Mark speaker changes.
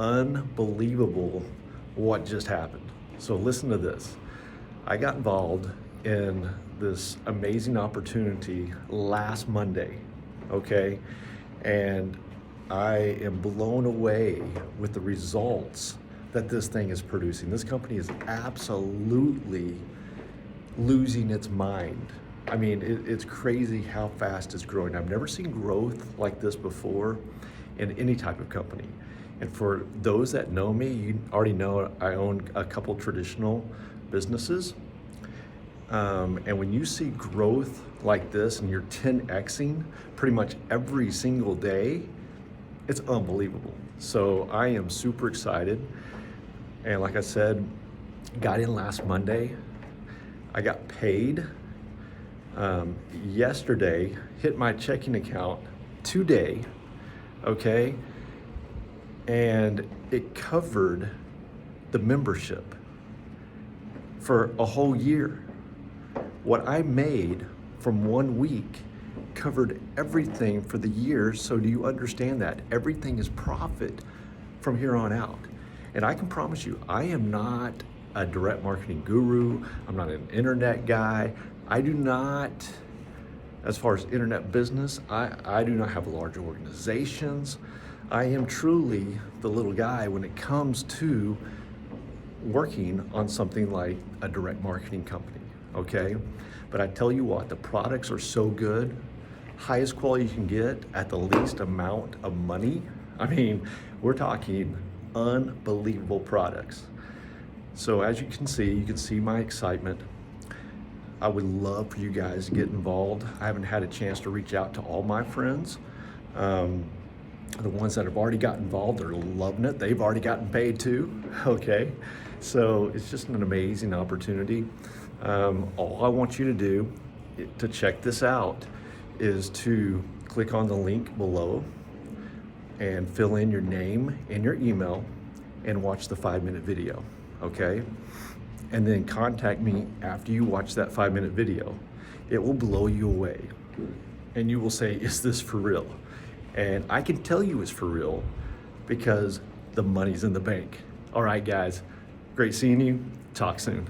Speaker 1: unbelievable what just happened. So listen to this. I got involved in this amazing opportunity last Monday, okay? And I am blown away with the results that this thing is producing. This company is absolutely losing its mind. I mean, it's crazy how fast it's growing. I've never seen growth like this before in any type of company. And for those that know me, you already know I own a couple traditional businesses. And when you see growth like this and you're 10xing pretty much every single day, it's unbelievable. So I am super excited. And like I said, got in last Monday. I got paid yesterday, hit my checking account today, okay? And it covered the membership for a whole year. What I made from 1 week covered everything for the year. So do you understand that? Everything is profit from here on out. And I can promise you, I am not a direct marketing guru. I'm not an internet guy. I do not, as far as internet business, I do not have large organizations. I am truly the little guy when it comes to working on something like a direct marketing company, okay? But I tell you what, the products are so good, highest quality you can get at the least amount of money. I mean, we're talking unbelievable products. So as you can see my excitement. I would love for you guys to get involved. I haven't had a chance to reach out to all my friends. The ones that have already got involved are loving it. They've already gotten paid too, okay? So it's just an amazing opportunity. All I want you to do to check this out is to click on the link below and fill in your name and your email and watch the 5-minute video, okay? And then contact me after you watch that 5-minute video. It will blow you away. And you will say, is this for real? And I can tell you it's for real because the money's in the bank. All right, guys, great seeing you. Talk soon.